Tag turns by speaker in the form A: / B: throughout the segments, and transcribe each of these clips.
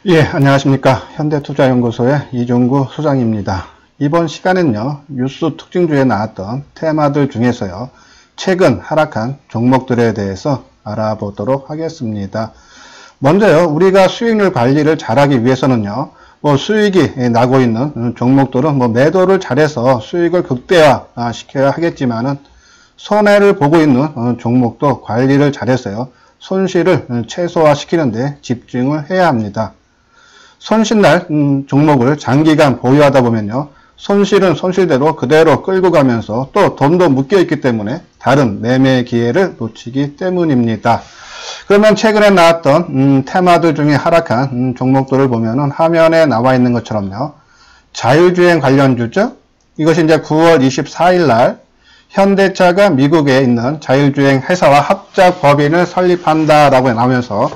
A: 예, 안녕하십니까. 현대투자연구소의 이종구 소장입니다. 이번 시간은요, 뉴스 특징주에 나왔던 테마들 중에서요, 최근 하락한 종목들에 대해서 알아보도록 하겠습니다. 먼저요, 우리가 수익률 관리를 잘하기 위해서는요, 수익이 나고 있는 종목들은 매도를 잘해서 수익을 극대화 시켜야 하겠지만은, 손해를 보고 있는 종목도 관리를 잘해서요, 손실을 최소화시키는데 집중을 해야 합니다. 손실날 종목을 장기간 보유하다 보면요, 손실은 손실대로 그대로 끌고 가면서 또 돈도 묶여 있기 때문에 다른 매매 기회를 놓치기 때문입니다. 그러면 최근에 나왔던 테마들 중에 하락한 종목들을 보면은 화면에 나와 있는 것처럼요, 자율주행 관련주죠. 이것이 이제 9월 24일 날 현대차가 미국에 있는 자율주행 회사와 합작 법인을 설립한다라고 나오면서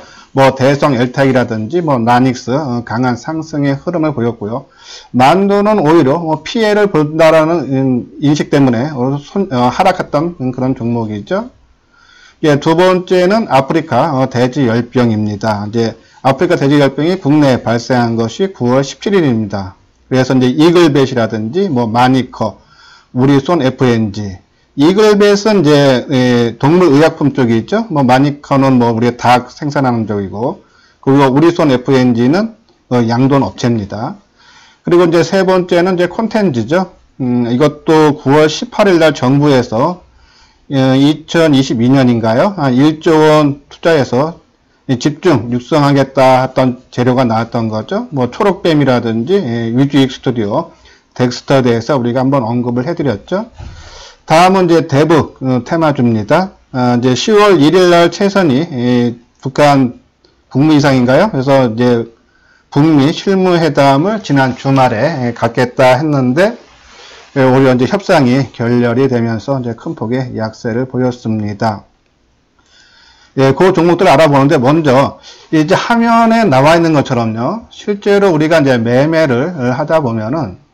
A: 대성 엘텍이라든지 나닉스 강한 상승의 흐름을 보였고요. 만두는 오히려 피해를 본다라는 인식 때문에 하락했던 그런 종목이죠. 예, 두 번째는 아프리카 돼지열병입니다. 이제 아프리카 돼지열병이 국내에 발생한 것이 9월 17일입니다. 그래서 이제 이글벳이라든지 마니커, 우리손 FNG, 이글벳은 이제 동물의약품 쪽이 있죠. 마니커는 우리가 닭 생산하는 쪽이고, 그리고 우리손 FNG는 양돈 업체입니다. 그리고 이제 세 번째는 이제 콘텐츠죠. 이것도 9월 18일 날 정부에서 2022년인가요? 1조 원 투자해서 집중 육성하겠다 했던 재료가 나왔던 거죠. 초록뱀이라든지 위주익 스튜디오, 덱스터드에서 우리가 한번 언급을 해드렸죠. 다음은 이제 대북 테마주입니다. 이제 10월 1일 날 최선희 북한 국무이상인가요? 그래서 이제 북미 실무회담을 지난 주말에 갖겠다 했는데 오히려 이제 협상이 결렬이 되면서 이제 큰 폭의 약세를 보였습니다. 예, 그 종목들을 알아보는데 먼저 이제 화면에 나와 있는 것처럼요. 실제로 우리가 이제 매매를 하다 보면은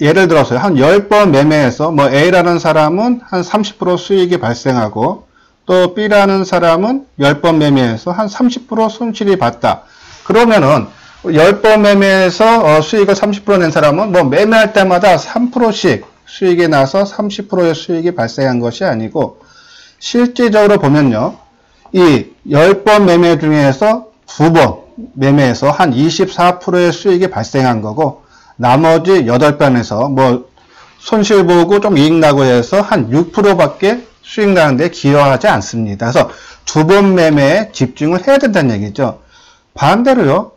A: 예를 들어서요. 한 10번 매매해서 A라는 사람은 한 30% 수익이 발생하고 또 B라는 사람은 10번 매매해서 한 30% 손실이 봤다. 그러면은 10번 매매해서 수익을 30% 낸 사람은 매매할 때마다 3%씩 수익이 나서 30%의 수익이 발생한 것이 아니고 실질적으로 보면요. 이 10번 매매 중에서 9번 매매해서 한 24%의 수익이 발생한 거고 나머지 8번에서 손실 보고 좀 이익 나고 해서 한 6%밖에 수익 나는데 기여하지 않습니다. 그래서 두 번 매매에 집중을 해야 된다는 얘기죠. 반대로요.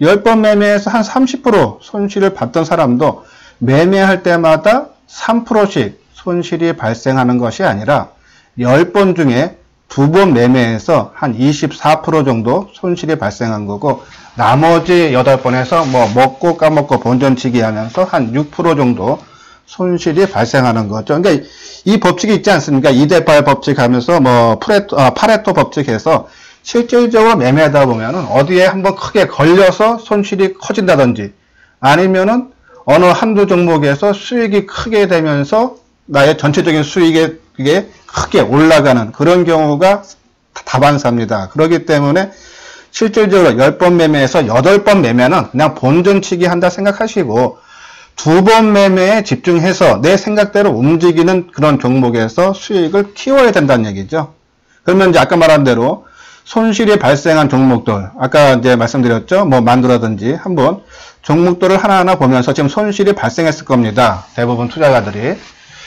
A: 10번 매매에서 한 30% 손실을 봤던 사람도 매매할 때마다 3%씩 손실이 발생하는 것이 아니라 10번 중에 2번 매매에서 한 24% 정도 손실이 발생한 거고 나머지 8번에서 먹고 까먹고 본전치기 하면서 한 6% 정도 손실이 발생하는 거죠. 그러니까 이 법칙이 있지 않습니까? 2대8 법칙 하면서 파레토 법칙에서 실질적으로 매매하다 보면은 어디에 한번 크게 걸려서 손실이 커진다든지 아니면은 어느 한두 종목에서 수익이 크게 되면서 나의 전체적인 수익에 그게 크게 올라가는 그런 경우가 다반사입니다. 그렇기 때문에 실질적으로 10번 매매에서 8번 매매는 그냥 본전치기 한다 생각하시고 2번 매매에 집중해서 내 생각대로 움직이는 그런 종목에서 수익을 키워야 된다는 얘기죠. 그러면 이제 아까 말한 대로 손실이 발생한 종목들, 아까 이제 말씀드렸죠. 만두라든지 한번 종목들을 하나하나 보면서 지금 손실이 발생했을 겁니다. 대부분 투자자들이.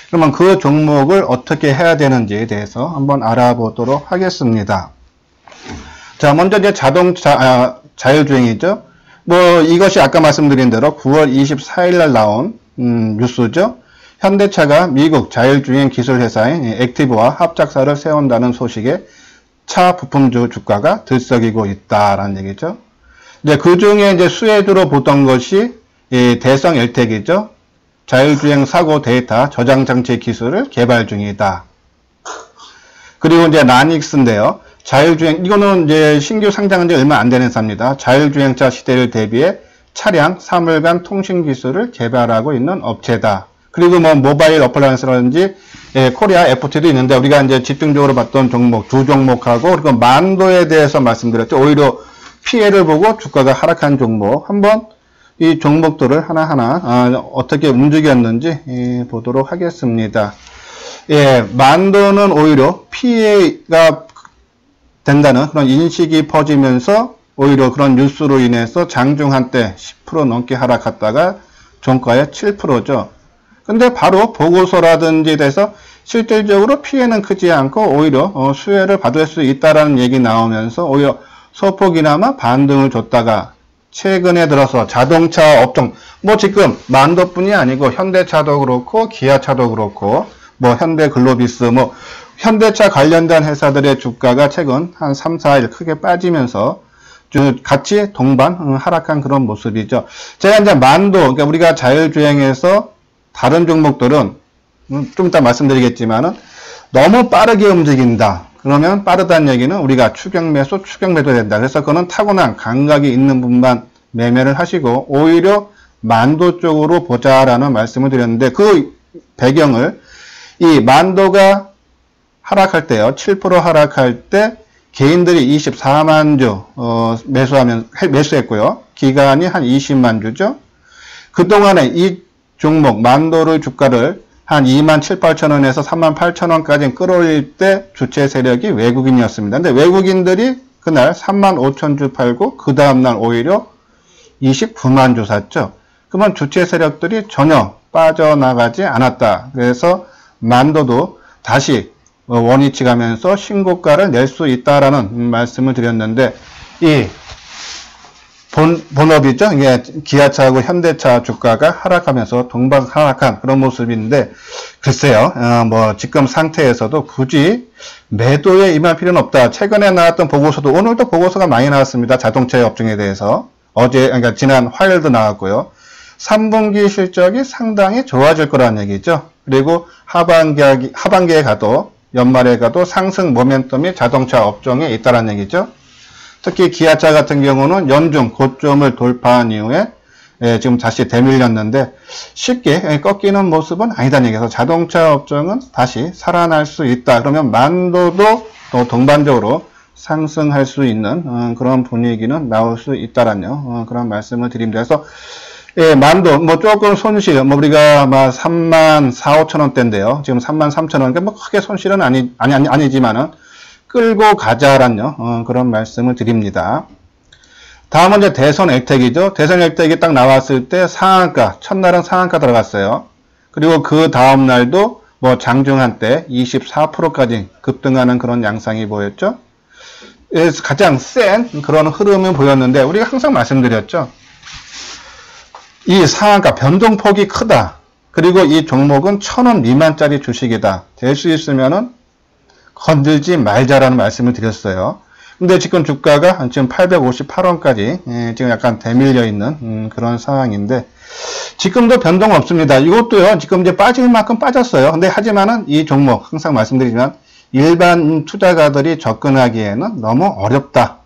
A: 그러면 그 종목을 어떻게 해야 되는지에 대해서 한번 알아보도록 하겠습니다. 자, 먼저 이제 자율주행이죠. 이것이 아까 말씀드린 대로 9월 24일 날 나온, 뉴스죠. 현대차가 미국 자율주행 기술회사인 액티브와 합작사를 세운다는 소식에 차 부품주 주가가 들썩이고 있다라는 얘기죠. 이제 그 중에 이제 수혜주로 보던 것이 대성 엘텍이죠. 자율주행 사고 데이터 저장 장치 기술을 개발 중이다. 그리고 이제 나닉스인데요. 자율주행, 이거는 이제 신규 상장한 지 얼마 안 되는 회사입니다. 자율주행차 시대를 대비해 차량 사물간 통신 기술을 개발하고 있는 업체다. 그리고 모바일 어플라이언스라든지 코리아 FT도 있는데 우리가 이제 집중적으로 봤던 종목 두 종목하고 그리고 만도에 대해서 말씀드렸죠. 오히려 피해를 보고 주가가 하락한 종목, 한번 이 종목들을 하나하나 어떻게 움직였는지 보도록 하겠습니다. 예, 만도는 오히려 피해가 된다는 그런 인식이 퍼지면서 오히려 그런 뉴스로 인해서 장중 한때 10% 넘게 하락했다가 종가에 7%죠. 근데 바로 보고서라든지 돼서 실질적으로 피해는 크지 않고 오히려 수혜를 받을 수 있다라는 얘기 나오면서 오히려 소폭이나마 반등을 줬다가 최근에 들어서 자동차 업종, 뭐 지금 만도뿐이 아니고 현대차도 그렇고 기아차도 그렇고 뭐 현대글로비스, 뭐 현대차 관련된 회사들의 주가가 최근 한 3, 4일 크게 빠지면서 같이 동반 하락한 그런 모습이죠. 제가 이제 만도, 그러니까 우리가 자율주행에서 다른 종목들은 좀 이따 말씀드리겠지만은 너무 빠르게 움직인다. 그러면 빠르다는 얘기는 우리가 추격 매수, 추격 매도 된다. 그래서 그거는 타고난 감각이 있는 분만 매매를 하시고 오히려 만도 쪽으로 보자라는 말씀을 드렸는데 그 배경을 이 만도가 하락할 때요. 7% 하락할 때 개인들이 24만 주 매수했고요. 기간이 한 20만 주죠. 그동안에 이 종목 만도를 주가를 한 2만 7, 8천 원에서 3만 8천 원까지 끌어올릴 때 주체 세력이 외국인이었습니다. 근데 외국인들이 그날 3만 5천 주 팔고 그 다음날 오히려 29만 주 샀죠. 그러면 주체 세력들이 전혀 빠져나가지 않았다. 그래서 만도도 다시 원위치 가면서 신고가를 낼 수 있다라는 말씀을 드렸는데 이 본업이죠. 이게 기아차하고 현대차 주가가 하락하면서 동반 하락한 그런 모습인데 글쎄요. 뭐 지금 상태에서도 굳이 매도에 임할 필요는 없다. 최근에 나왔던 보고서도 오늘도 보고서가 많이 나왔습니다. 자동차 업종에 대해서 그러니까 지난 화요일도 나왔고요. 3분기 실적이 상당히 좋아질 거라는 얘기죠. 그리고 하반기에 가도 연말에 가도 상승 모멘텀이 자동차 업종에 있다는 얘기죠. 특히 기아차 같은 경우는 연중 고점을 돌파한 이후에 지금 다시 되밀렸는데 쉽게 꺾이는 모습은 아니다는 얘기에서 자동차 업종은 다시 살아날 수 있다. 그러면 만도도 또 동반적으로 상승할 수 있는 그런 분위기는 나올 수 있다라는 그런 말씀을 드립니다. 그래서 예, 만도, 뭐, 조금 손실, 뭐, 우리가, 막, 3만 4, 5천 원대인데요. 지금 3만 3천 원. 그러니까 뭐, 크게 손실은 아니지만은, 끌고 가자라는, 그런 말씀을 드립니다. 다음은 이제 대선 혜택이죠. 대선 혜택이 딱 나왔을 때 상한가, 첫날은 상한가 들어갔어요. 그리고 그 다음날도, 뭐, 장중한 때 24%까지 급등하는 그런 양상이 보였죠. 그래서 가장 센 그런 흐름을 보였는데, 우리가 항상 말씀드렸죠. 이 상한가 변동폭이 크다. 그리고 이 종목은 1,000원 미만짜리 주식이다. 될 수 있으면은 건들지 말자라는 말씀을 드렸어요. 근데 지금 주가가 지금 858원까지 지금 약간 되밀려 있는 그런 상황인데 지금도 변동 없습니다. 이것도요. 지금 이제 빠질 만큼 빠졌어요. 근데 하지만은 이 종목 항상 말씀드리지만 일반 투자가들이 접근하기에는 너무 어렵다.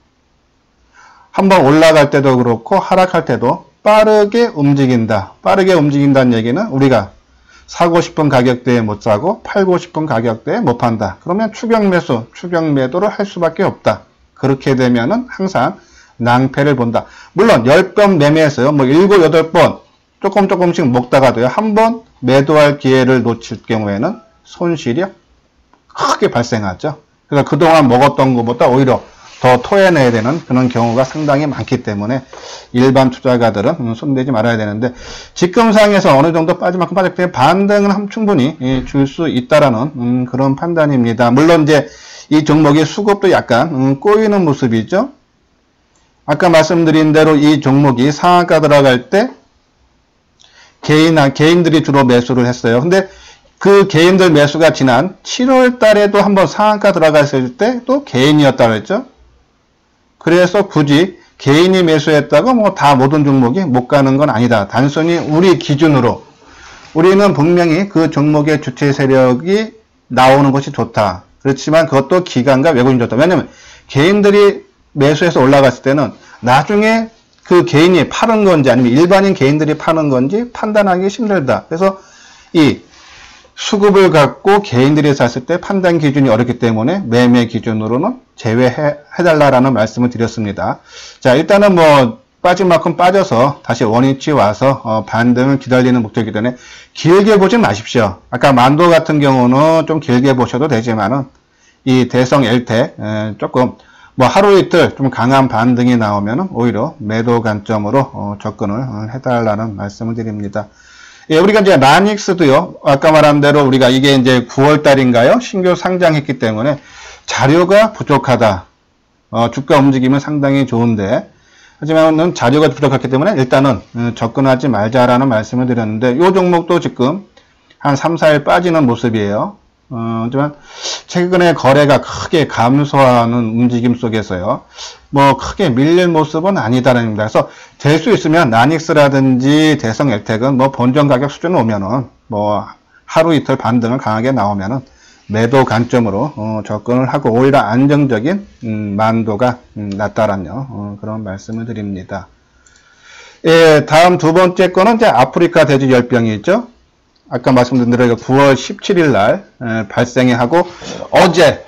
A: 한번 올라갈 때도 그렇고 하락할 때도 빠르게 움직인다. 빠르게 움직인다는 얘기는 우리가 사고 싶은 가격대에 못 사고 팔고 싶은 가격대에 못 판다. 그러면 추격 매수, 추격 매도를 할 수밖에 없다. 그렇게 되면은 항상 낭패를 본다. 물론 10번 매매했어요. 뭐 7, 8번 조금씩 먹다가도요. 한 번 매도할 기회를 놓칠 경우에는 손실이 크게 발생하죠. 그러니까 그동안 먹었던 것보다 오히려 더 토해내야 되는 그런 경우가 상당히 많기 때문에 일반 투자가들은 손대지 말아야 되는데 지금 상황에서 어느 정도 빠질 만큼 빠졌기 때문에 반등은 충분히 줄 수 있다라는 그런 판단입니다. 물론 이제 이 종목의 수급도 약간 꼬이는 모습이죠. 아까 말씀드린 대로 이 종목이 상한가 들어갈 때 개인들이 주로 매수를 했어요. 근데 그 개인들 매수가 지난 7월 달에도 한번 상한가 들어갔을 때 또 개인이었다고 했죠. 그래서 굳이 개인이 매수했다고 뭐 다 모든 종목이 못 가는 건 아니다. 단순히 우리 기준으로 우리는 분명히 그 종목의 주체 세력이 나오는 것이 좋다. 그렇지만 그것도 기관과 외국인이 좋다. 왜냐하면 개인들이 매수해서 올라갔을 때는 나중에 그 개인이 파는 건지 아니면 일반인 개인들이 파는 건지 판단하기 힘들다. 그래서 이 수급을 갖고 개인들이 샀을 때 판단 기준이 어렵기 때문에 매매 기준으로는 제외해달라는 말씀을 드렸습니다. 자, 일단은 뭐 빠진 만큼 빠져서 다시 원위치 와서 반등을 기다리는 목적이기 때문에 길게 보진 마십시오. 아까 만도 같은 경우는 좀 길게 보셔도 되지만은 이 대성 LTE 조금 뭐 하루 이틀 좀 강한 반등이 나오면 오히려 매도 관점으로 접근을 해달라는 말씀을 드립니다. 예, 우리가 이제 라닉스도요, 아까 말한 대로 우리가 이게 이제 9월 달인가요? 신규 상장했기 때문에 자료가 부족하다. 주가 움직임은 상당히 좋은데, 하지만은 자료가 부족했기 때문에 일단은 접근하지 말자라는 말씀을 드렸는데, 이 종목도 지금 한 3, 4일 빠지는 모습이에요. 하지만 최근에 거래가 크게 감소하는 움직임 속에서요, 뭐 크게 밀릴 모습은 아니다라는 겁니다. 그래서 될 수 있으면 나닉스라든지 대성 엘텍은 뭐 본전 가격 수준 오면은 뭐 하루 이틀 반등을 강하게 나오면은 매도 관점으로 접근을 하고 오히려 안정적인 만도가 낫다라는 그런 말씀을 드립니다. 예, 다음 두 번째 거는 이제 아프리카 돼지 열병이 있죠. 아까 말씀드린 대로 9월 17일 날 발생이 하고 어제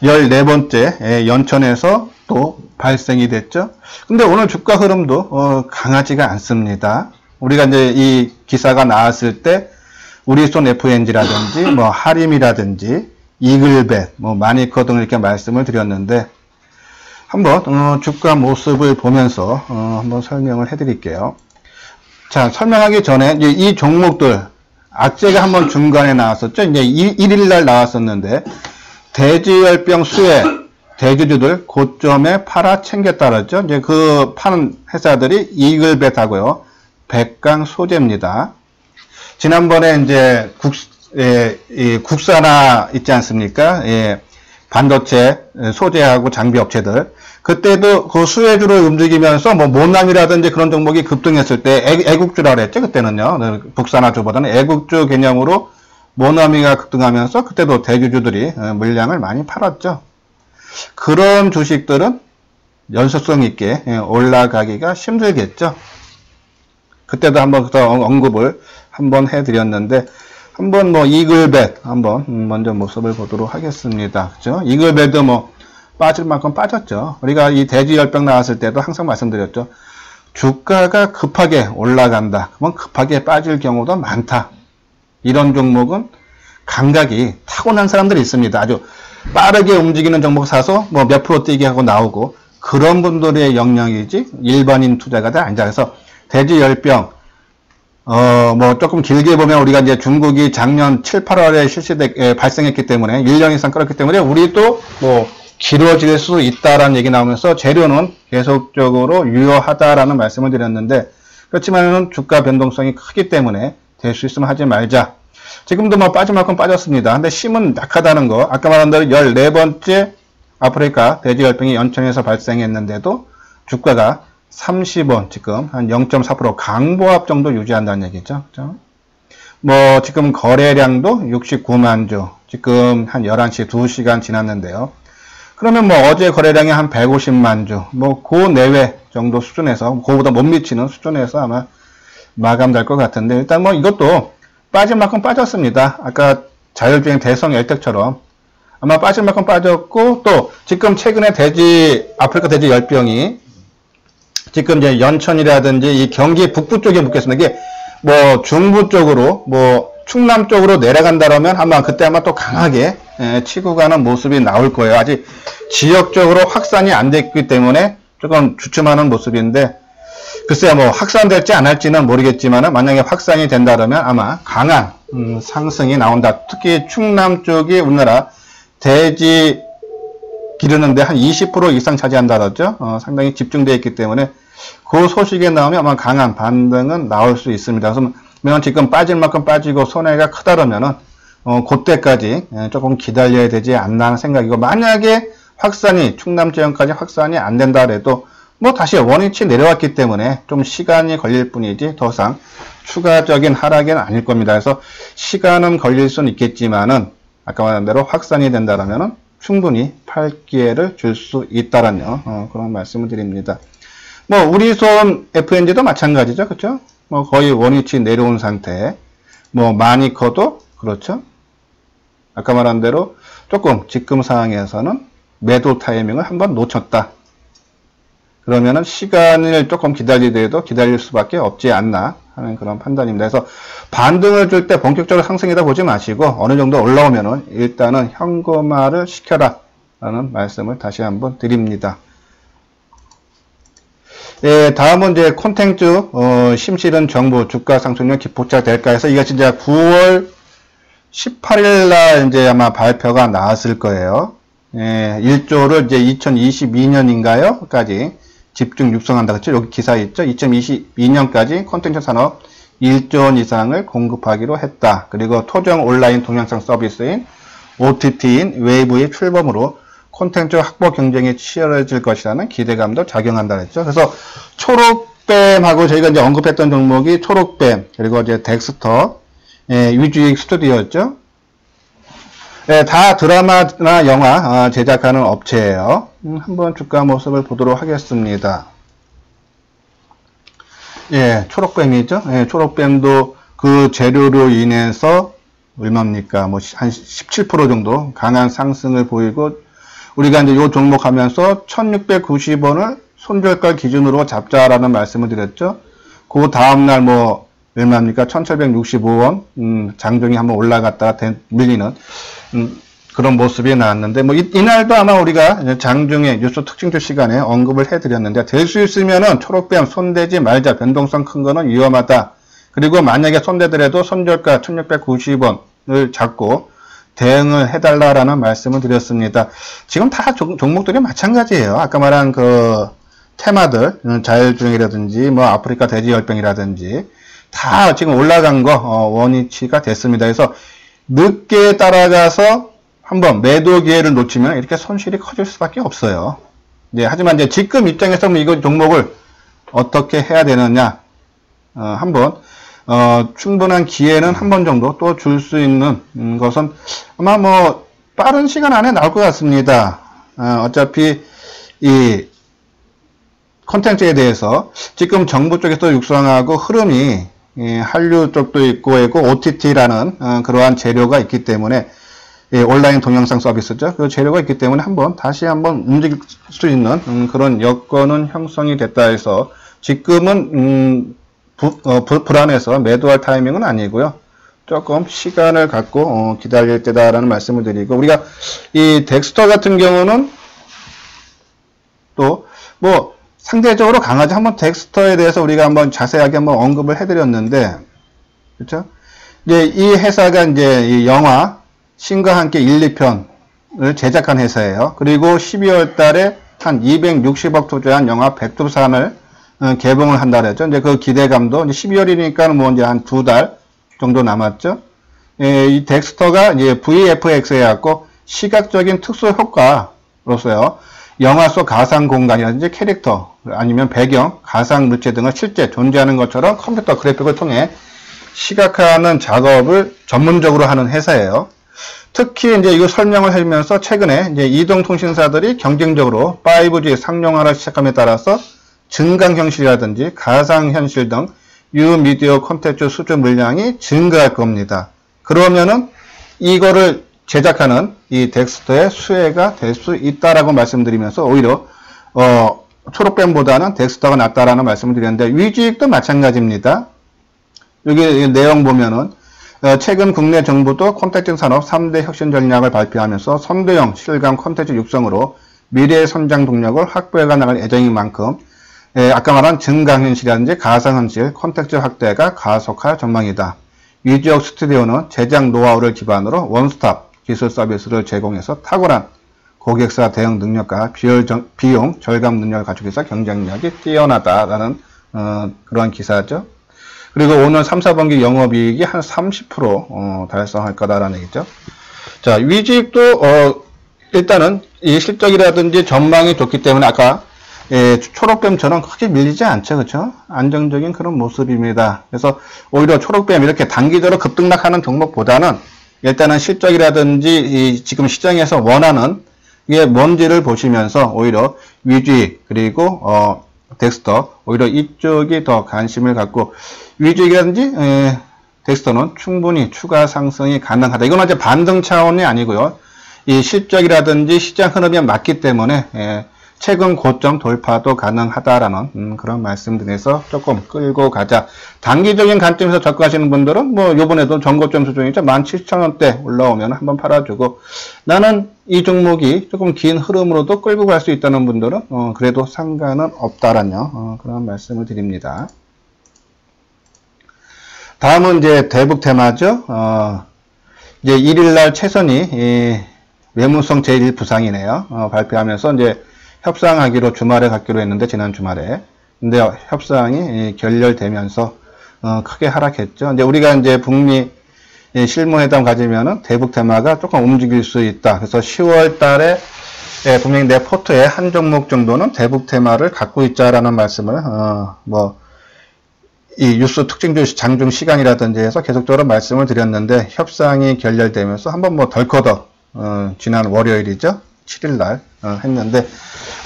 A: 14번째 연천에서 또 발생이 됐죠. 근데 오늘 주가 흐름도 강하지가 않습니다. 우리가 이제 이 기사가 나왔을 때 우리손 FNG라든지 뭐 하림이라든지 이글벳, 뭐 마니커 등을 이렇게 말씀을 드렸는데 한번 주가 모습을 보면서 한번 설명을 해드릴게요. 자, 설명하기 전에 이제 이 종목들 악재가 한번 중간에 나왔었죠. 이제 1일 날 나왔었는데 돼지열병 수혜 대주주들 고점에 팔아 챙겼다 그랬죠. 이제 그 파는 회사들이 이글벳하고요, 백강 소재입니다. 지난번에 이제 국산화 있지 않습니까? 예, 반도체 소재하고 장비 업체들. 그때도 그 수혜주를 움직이면서 뭐 모남이라든지 그런 종목이 급등했을 때 애국주라 그랬죠. 그때는요. 국산화주보다는 애국주 개념으로 모나미가 급등하면서 그때도 대주주들이 물량을 많이 팔았죠. 그런 주식들은 연속성 있게 올라가기가 힘들겠죠. 그때도 한번 더 언급을 한번 해드렸는데, 한번 뭐 이글벳 한번 먼저 모습을 보도록 하겠습니다. 그죠? 이글벳도 뭐 빠질 만큼 빠졌죠. 우리가 이 돼지열병 나왔을 때도 항상 말씀드렸죠. 주가가 급하게 올라간다. 그러면 급하게 빠질 경우도 많다. 이런 종목은 감각이 타고난 사람들이 있습니다. 아주 빠르게 움직이는 종목 사서 뭐 몇 프로 뛰게 하고 나오고, 그런 분들의 영역이지 일반인 투자가들 아니다. 그래서 돼지열병 뭐 조금 길게 보면 우리가 이제 중국이 작년 7, 8월에 발생했기 때문에 1년 이상 끌었기 때문에 우리도 뭐 길어질 수 있다라는 얘기 나오면서 재료는 계속적으로 유효하다라는 말씀을 드렸는데, 그렇지만은 주가 변동성이 크기 때문에 될 수 있으면 하지 말자. 지금도 뭐 빠질 만큼 빠졌습니다. 근데 힘은 약하다는 거, 아까 말한 대로 14번째 아프리카 돼지열병이 연천에서 발생했는데도 주가가 30원, 지금 한 0.4% 강보합 정도 유지한다는 얘기죠. 그죠? 뭐 지금 거래량도 69만 주, 지금 한 11시 2시간 지났는데요. 그러면 뭐 어제 거래량이 한 150만 주, 뭐 그 내외 정도 수준에서, 그거보다 못 미치는 수준에서 아마 마감될 것 같은데, 일단 뭐 이것도 빠질 만큼 빠졌습니다. 아까 자율주행 대성 엘텍처럼 아마 빠질 만큼 빠졌고, 또 지금 최근에 아프리카 돼지 열병이 지금 이제 연천이라든지 이 경기 북부 쪽에 묶였습니다. 이게 뭐 중부 쪽으로, 뭐 충남 쪽으로 내려간다라면 아마 그때 아마 또 강하게 치고 가는 모습이 나올 거예요. 아직 지역적으로 확산이 안 됐기 때문에 조금 주춤하는 모습인데, 글쎄요, 뭐 확산될지 안 할지는 모르겠지만 만약에 확산이 된다면 아마 강한 상승이 나온다. 특히 충남 쪽이 우리나라 돼지 기르는데 한 20% 이상 차지한다 그러죠. 상당히 집중되어 있기 때문에 그 소식에 나오면 아마 강한 반등은 나올 수 있습니다. 그래서 지금 빠질 만큼 빠지고 손해가 크다라면은 그때까지 조금 기다려야 되지 않나 하는 생각이고, 만약에 확산이 충남 지역까지 확산이 안 된다 해도 뭐 다시 원위치 내려왔기 때문에 좀 시간이 걸릴 뿐이지 더 이상 추가적인 하락은 아닐 겁니다. 그래서 시간은 걸릴 수는 있겠지만은 아까 말한 대로 확산이 된다라면은 충분히 팔 기회를 줄 수 있다라는 그런 말씀을 드립니다. 뭐 우리손 FNG도 마찬가지죠, 그렇죠? 뭐 거의 원위치 내려온 상태. 뭐 마니커도 그렇죠? 아까 말한 대로 조금 지금 상황에서는 매도 타이밍을 한번 놓쳤다. 그러면은 시간을 조금 기다리더라도 기다릴 수밖에 없지 않나 하는 그런 판단입니다. 그래서 반등을 줄 때 본격적으로 상승이다 보지 마시고 어느 정도 올라오면은 일단은 현금화를 시켜라 라는 말씀을 다시 한번 드립니다. 예, 다음은 이제 콘텐츠 심실은 정부 주가 상승률 기폭차 될까 해서 이게 진짜 9월 18일 날 이제 아마 발표가 나왔을 거예요. 예, 1조를 이제 2022년인가요? 까지 집중 육성한다. 그렇죠? 여기 기사에 있죠? 2022년까지 콘텐츠 산업 1조 원 이상을 공급하기로 했다. 그리고 토종 온라인 동영상 서비스인 OTT인 웨이브의 출범으로 콘텐츠 확보 경쟁이 치열해질 것이라는 기대감도 작용한다 그랬죠. 그래서 초록뱀하고 저희가 이제 언급했던 종목이 초록뱀, 그리고 이제 덱스터, 예, 위주익 스튜디오였죠. 예, 다 드라마나 영화 제작하는 업체예요. 한번 주가 모습을 보도록 하겠습니다. 예, 초록뱀이죠. 예, 초록뱀도 그 재료로 인해서 얼마입니까? 뭐 한 17% 정도 강한 상승을 보이고, 우리가 이제 요 종목 하면서 1690원을 손절가 기준으로 잡자라는 말씀을 드렸죠. 그 다음날 뭐 얼마입니까? 1765원, 장중에 한번 올라갔다가 밀리는 그런 모습이 나왔는데, 뭐 이날도 아마 우리가 장중에 뉴스 특징주 시간에 언급을 해드렸는데, 될 수 있으면은 초록뱀 손대지 말자, 변동성 큰 거는 위험하다. 그리고 만약에 손대더라도 손절가 1690원을 잡고 대응을 해달라라는 말씀을 드렸습니다. 지금 다 종목들이 마찬가지예요. 아까 말한 그 테마들, 자율주행이라든지 뭐 아프리카 돼지열병이라든지 다 지금 올라간 거 원위치가 됐습니다. 그래서 늦게 따라가서 한번 매도 기회를 놓치면 이렇게 손실이 커질 수밖에 없어요. 네, 하지만 이제 지금 입장에서 이거 종목을 어떻게 해야 되느냐, 한번 충분한 기회는 한 번 정도 또 줄 수 있는 것은 아마 뭐 빠른 시간 안에 나올 것 같습니다. 어차피 이 콘텐츠에 대해서 지금 정부 쪽에서 육성하고 흐름이 한류 쪽도 있고 OTT라는 그러한 재료가 있기 때문에, 온라인 동영상 서비스죠. 그 재료가 있기 때문에 다시 한번 움직일 수 있는 그런 여건은 형성이 됐다 해서 지금은 불안해서 매도할 타이밍은 아니고요. 조금 시간을 갖고 기다릴 때다라는 말씀을 드리고, 우리가 이 덱스터 같은 경우는 또 뭐 상대적으로 강하죠. 한번 덱스터에 대해서 우리가 한번 자세하게 한번 언급을 해드렸는데, 그렇죠? 이제 이 회사가 이제 이 영화 신과 함께 1, 2편을 제작한 회사예요. 그리고 12월 달에 한 260억 투자한 영화 백두산을 개봉을 한다 그랬죠. 이제 그 기대감도 이제 12월이니까 뭐 이제 한 2달 정도 남았죠. 이 덱스터가 이제 VFX 해갖고 시각적인 특수 효과로서요, 영화 속 가상 공간이라든지 캐릭터 아니면 배경, 가상 물체 등을 실제 존재하는 것처럼 컴퓨터 그래픽을 통해 시각화하는 작업을 전문적으로 하는 회사예요. 특히 이제 이거 설명을 하면서 최근에 이제 이동통신사들이 경쟁적으로 5G 상용화를 시작함에 따라서 증강현실이라든지 가상현실 등 유미디어 콘텐츠 수주 물량이 증가할 겁니다. 그러면은 이거를 제작하는 이 덱스터의 수혜가 될 수 있다라고 말씀드리면서 오히려 초록뱀보다는 덱스터가 낫다라는 말씀을 드렸는데, 위주익도 마찬가지입니다. 여기 내용 보면은 최근 국내 정부도 콘텐츠 산업 3대 혁신 전략을 발표하면서 선도형 실감 콘텐츠 육성으로 미래의 성장 동력을 확보해가 나갈 예정인 만큼, 아까 말한 증강현실이라든지 가상현실 콘텐츠 확대가 가속할 전망이다. 위지역 스튜디오는 제작 노하우를 기반으로 원스톱 기술 서비스를 제공해서 탁월한 고객사 대응 능력과 비용 절감 능력을 가지고 있어 경쟁력이 뛰어나다라는 그러한 기사죠. 그리고 오늘 3, 4분기 영업이익이 한 30% 달성할 거다라는 얘기죠. 자, 위지익도 일단은 이 실적이라든지 전망이 좋기 때문에 아까 초록뱀처럼 크게 밀리지 않죠. 그렇죠? 안정적인 그런 모습입니다. 그래서 오히려 초록뱀 이렇게 단기적으로 급등락하는 종목보다는 일단은 실적이라든지 지금 시장에서 원하는 이게 뭔지를 보시면서 오히려 위주익 그리고 덱스터 오히려 이쪽이 더 관심을 갖고, 위주익이라든지 덱스터는 충분히 추가 상승이 가능하다. 이건 이제 반등 차원이 아니고요. 이 실적이라든지 시장 흐름이 맞기 때문에 최근 고점 돌파도 가능하다라는 그런 말씀드려서 조금 끌고 가자. 단기적인 관점에서 접근하시는 분들은 뭐 요번에도 전고점 수준이죠. 17,000원대 올라오면 한번 팔아주고, 나는 이 종목이 조금 긴 흐름으로도 끌고 갈 수 있다는 분들은 그래도 상관은 없다라는 그런 말씀을 드립니다. 다음은 이제 대북 테마죠. 이제 1일날 최선이 외무성 제1부상이네요. 발표하면서 이제 협상하기로 주말에 갖기로 했는데, 지난 주말에. 근데 협상이 결렬되면서 크게 하락했죠. 이제 우리가 이제 북미 실무회담 가지면은 대북 테마가 조금 움직일 수 있다. 그래서 10월 달에 분명히 내 포트에 한 종목 정도는 대북 테마를 갖고 있자라는 말씀을 이 뉴스 특징주 장중 시간이라든지 해서 계속적으로 말씀을 드렸는데, 협상이 결렬되면서 한번 덜커덕 지난 월요일이죠. 7일날 했는데,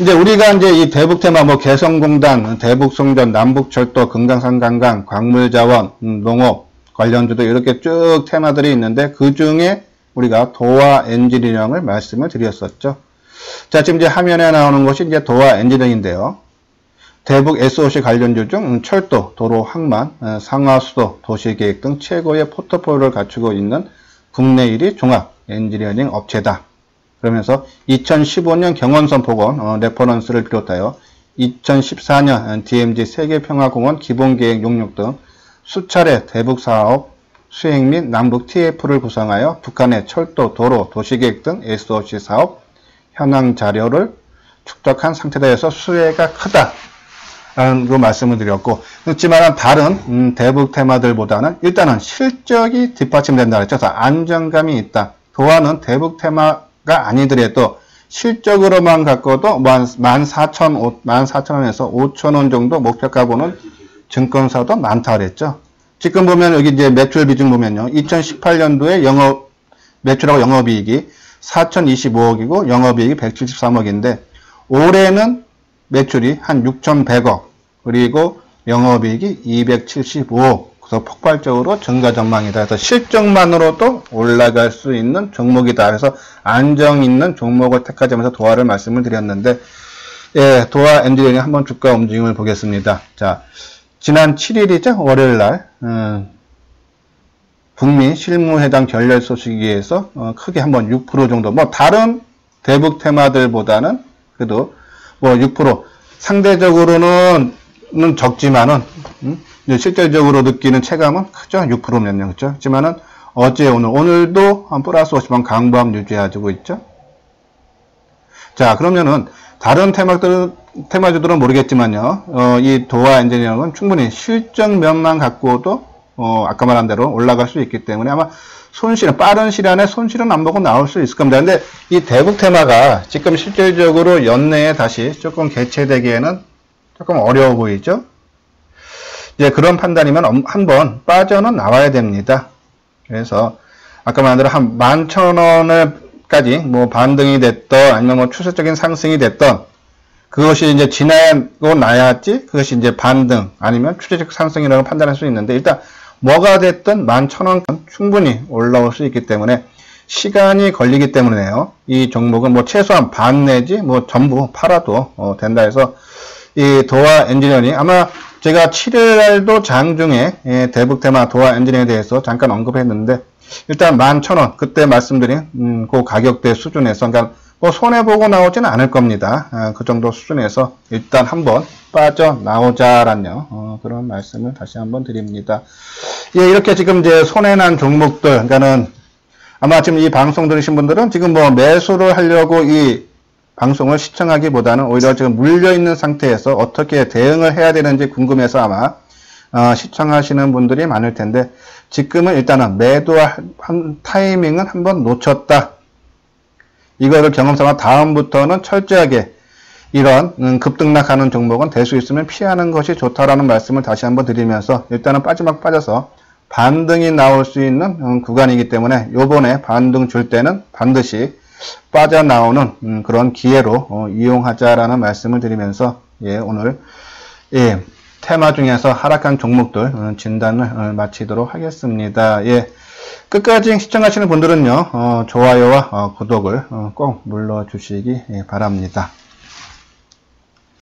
A: 이제 우리가 이제 이 대북 테마 개성공단, 대북송전, 남북철도, 금강산관광, 광물자원, 농업 관련주도 이렇게 쭉 테마들이 있는데, 그 중에 우리가 도화 엔지니어링을 말씀을 드렸었죠. 자, 지금 이제 화면에 나오는 것이 이제 도화 엔지니어링인데요. 대북 SOC 관련주 중 철도, 도로, 항만, 상하수도, 도시계획 등 최고의 포트폴리오를 갖추고 있는 국내 1위 종합 엔지니어링 업체다. 그러면서 2015년 경원선 복원 레퍼런스를 비롯하여 2014년 DMZ 세계평화공원 기본계획 용역 등 수차례 대북 사업 수행 및 남북 TF를 구성하여 북한의 철도, 도로, 도시계획 등 SOC 사업 현황 자료를 축적한 상태다 해서 수혜가 크다 라는 그 말씀을 드렸고, 그렇지만 다른 대북 테마들보다는 일단은 실적이 뒷받침된다 그랬죠. 안정감이 있다. 도화는 대북 테마가 아니더라도 실적으로만 갖고도 14,000원에서 5,000원 정도 목표가 보는 증권사도 많다 그랬죠. 지금 보면 여기 이제 매출 비중 보면요. 2018년도에 매출하고 영업이익이 4,025억이고 영업이익이 173억인데, 올해는 매출이 한 6,100억, 그리고 영업이익이 275억, 그래서 폭발적으로 증가 전망이다. 그래서 실적만으로도 올라갈 수 있는 종목이다. 그래서 안정 있는 종목을 택하자면서 도화를 말씀을 드렸는데, 도화 엔지니어링 한번 주가 움직임을 보겠습니다. 자, 지난 7일이죠. 월요일날 북미 실무회담 결렬 소식에 의해서 크게 한번 6% 정도, 다른 대북 테마들보다는 그래도 6% 상대적으로는 적지만은 실질적으로 느끼는 체감은 크죠. 6%면요. 그렇죠? 하지만은 어제 오늘도 한 플러스 50원 강보합 유지해주고 있죠. 자, 그러면은 다른 테마주들은 모르겠지만요. 이 도화 엔지니어링은 충분히 실적 면만 갖고도 아까 말한 대로 올라갈 수 있기 때문에 아마 빠른 시간에 손실은 안 보고 나올 수 있을 겁니다. 근데 이 대북 테마가 지금 실질적으로 연내에 다시 조금 개최되기에는 조금 어려워 보이죠? 이제 그런 판단이면 한번 빠져는 나와야 됩니다. 그래서 아까 말한 대로 한 11,000원까지 반등이 됐던 아니면 추세적인 상승이 됐던 그것이 이제 지나고 나야지 그것이 이제 반등 아니면 추세적 상승이라고 판단할 수 있는데, 일단 뭐가 됐든 11,000원 충분히 올라올 수 있기 때문에 시간이 걸리기 때문에요. 이 종목은 최소한 반 내지 전부 팔아도 된다 해서 이 도화 엔지니어링, 아마 제가 7일날도 장중에 대북 테마 도화 엔지니어링에 대해서 잠깐 언급했는데, 일단 11,000원 그때 말씀드린 그 가격대 수준에서, 그러니까 손해보고 나오지는 않을 겁니다. 그 정도 수준에서 일단 한번 빠져나오자라는 그런 말씀을 다시 한번 드립니다. 이렇게 지금 이제 손해난 종목들, 그러니까는 아마 지금 이 방송 들으신 분들은 지금 매수를 하려고 이 방송을 시청하기보다는 오히려 지금 물려있는 상태에서 어떻게 대응을 해야 되는지 궁금해서 아마 시청하시는 분들이 많을 텐데, 지금은 일단은 매도한 타이밍은 한번 놓쳤다. 이거를 경험삼아 다음부터는 철저하게 이런 급등락하는 종목은 될 수 있으면 피하는 것이 좋다라는 말씀을 다시 한번 드리면서, 일단은 빠져서 반등이 나올 수 있는 구간이기 때문에 요번에 반등 줄 때는 반드시 빠져나오는 그런 기회로 이용하자라는 말씀을 드리면서 오늘 테마 중에서 하락한 종목들 진단을 마치도록 하겠습니다. 예. 끝까지 시청하시는 분들은요, 좋아요와 구독을 꼭 눌러주시기 바랍니다.